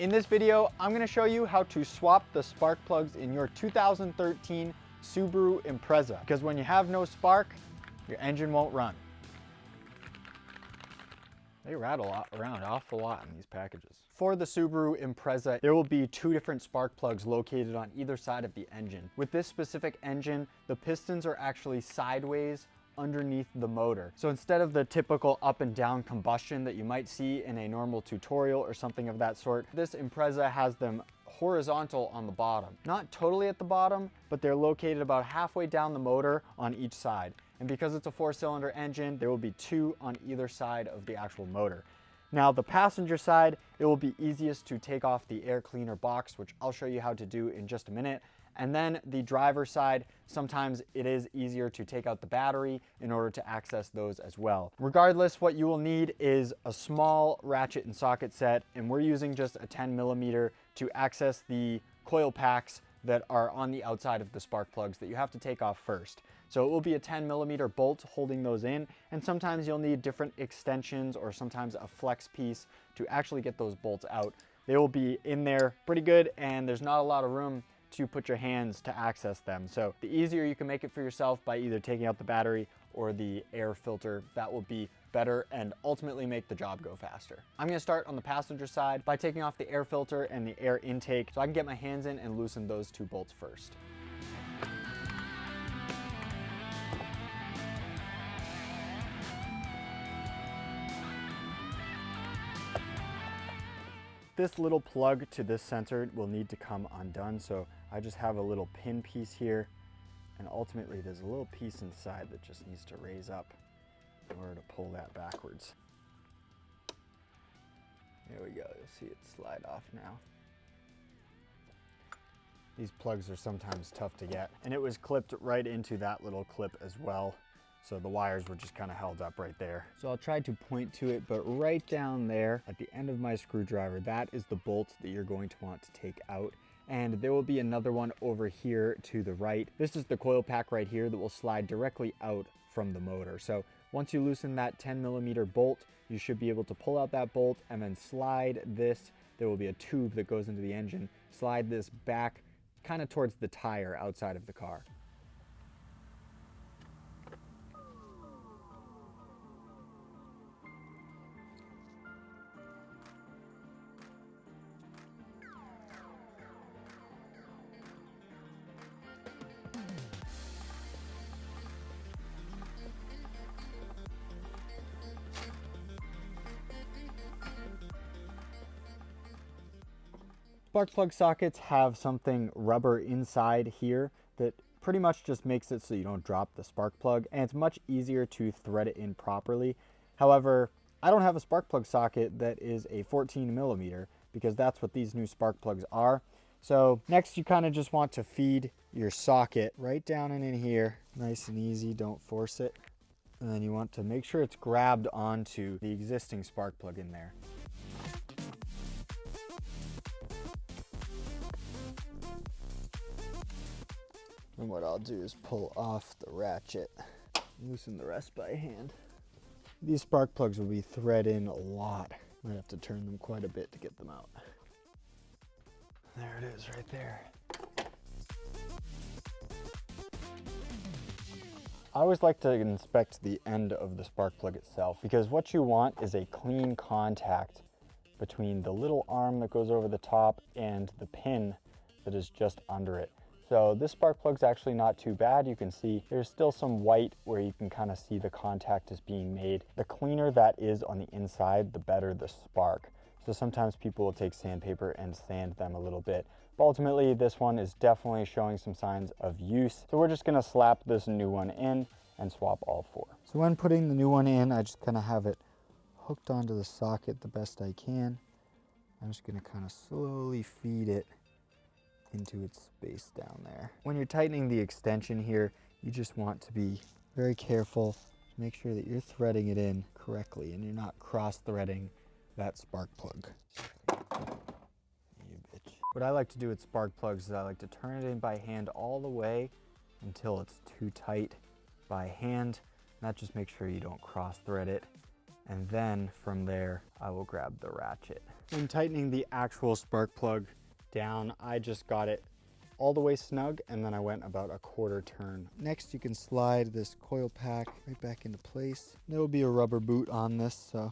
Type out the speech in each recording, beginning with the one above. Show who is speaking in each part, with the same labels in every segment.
Speaker 1: In this video, I'm going to show you how to swap the spark plugs in your 2013 Subaru Impreza, because when you have no spark, your engine won't run. They rattle around an awful lot in these packages. For the Subaru Impreza, there will be two different spark plugs located on either side of the engine. With this specific engine, the pistons are actually sideways underneath the motor. So instead of the typical up and down combustion that you might see in a normal tutorial or something of that sort, this Impreza has them horizontal on the bottom. Not totally at the bottom, but they're located about halfway down the motor on each side. And because it's a 4-cylinder engine, there will be two on either side of the actual motor. Now the passenger side, it will be easiest to take off the air cleaner box, which I'll show you how to do in just a minute. And then the driver side, sometimes it is easier to take out the battery in order to access those as well. Regardless, what you will need is a small ratchet and socket set, and we're using just a 10mm to access the coil packs that are on the outside of the spark plugs that you have to take off first. So it will be a 10mm bolt holding those in, and sometimes you'll need different extensions or sometimes a flex piece to actually get those bolts out. They will be in there pretty good, and there's not a lot of room to put your hands to access them. So the easier you can make it for yourself by either taking out the battery or the air filter, that will be better and ultimately make the job go faster. I'm gonna start on the passenger side by taking off the air filter and the air intake so I can get my hands in and loosen those two bolts first. This little plug to this sensor will need to come undone, so I just have a little pin piece here, and ultimately there's a little piece inside that just needs to raise up in order to pull that backwards. There we go, you'll see it slide off now. These plugs are sometimes tough to get, and it was clipped right into that little clip as well. So the wires were just kind of held up right there. So I'll try to point to it, but right down there at the end of my screwdriver, that is the bolt that you're going to want to take out. And there will be another one over here to the right. This is the coil pack right here that will slide directly out from the motor. So once you loosen that 10mm bolt, you should be able to pull out that bolt and then slide this. There will be a tube that goes into the engine. Slide this back kind of towards the tire outside of the car. Spark plug sockets have something rubber inside here that pretty much just makes it so you don't drop the spark plug, and it's much easier to thread it in properly. However, I don't have a spark plug socket that is a 14mm because that's what these new spark plugs are. So next you kind of just want to feed your socket right down and in here, nice and easy, don't force it. And then you want to make sure it's grabbed onto the existing spark plug in there. And what I'll do is pull off the ratchet, loosen the rest by hand. These spark plugs will be thread in a lot. Might have to turn them quite a bit to get them out. There it is right there. I always like to inspect the end of the spark plug itself, because what you want is a clean contact between the little arm that goes over the top and the pin that is just under it. So this spark plug's actually not too bad. You can see there's still some white where you can kind of see the contact is being made. The cleaner that is on the inside, the better the spark. So sometimes people will take sandpaper and sand them a little bit. But ultimately, this one is definitely showing some signs of use. So we're just gonna slap this new one in and swap all four. So when putting the new one in, I just kind of have it hooked onto the socket the best I can. I'm just gonna kind of slowly feed it into its space down there. When you're tightening the extension here, you just want to be very careful to make sure that you're threading it in correctly and you're not cross-threading that spark plug. You bitch. What I like to do with spark plugs is I like to turn it in by hand all the way until it's too tight by hand. And that just makes sure you don't cross-thread it And then from there, I will grab the ratchet. When tightening the actual spark plug down, I just got it all the way snug, and then I went about a quarter turn. Next, you can slide this coil pack right back into place. There will be a rubber boot on this, so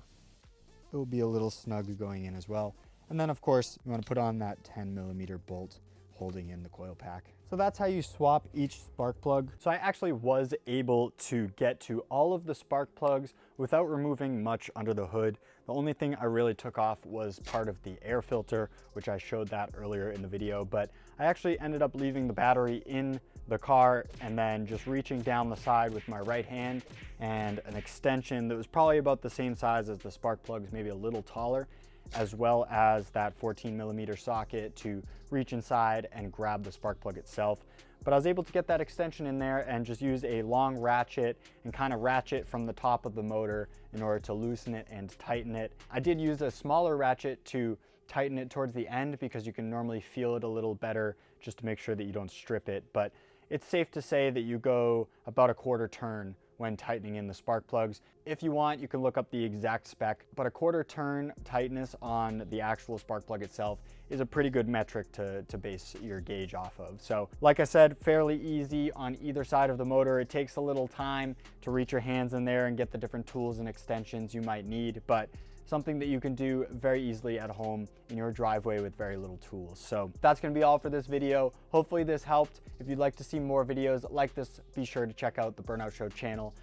Speaker 1: it will be a little snug going in as well. And then of course, you want to put on that 10mm bolt holding in the coil pack. So that's how you swap each spark plug. So I actually was able to get to all of the spark plugs without removing much under the hood. The only thing I really took off was part of the air filter, which I showed that earlier in the video, but I actually ended up leaving the battery in the car and then just reaching down the side with my right hand and an extension that was probably about the same size as the spark plugs, maybe a little taller, as well as that 14mm socket to reach inside and grab the spark plug itself. But I was able to get that extension in there and just use a long ratchet and kind of ratchet from the top of the motor in order to loosen it and tighten it. I did use a smaller ratchet to tighten it towards the end because you can normally feel it a little better just to make sure that you don't strip it. But it's safe to say that you go about a quarter turn when tightening in the spark plugs. If you want, you can look up the exact spec, but a quarter turn tightness on the actual spark plug itself is a pretty good metric to base your gauge off of. So like I said, fairly easy on either side of the motor. It takes a little time to reach your hands in there and get the different tools and extensions you might need, but something that you can do very easily at home in your driveway with very little tools. So that's gonna be all for this video. Hopefully this helped. If you'd like to see more videos like this, be sure to check out the Burnout Show channel.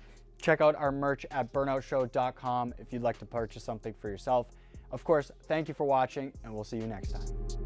Speaker 1: Check out our merch at burnoutshow.com if you'd like to purchase something for yourself. Of course, thank you for watching, and we'll see you next time.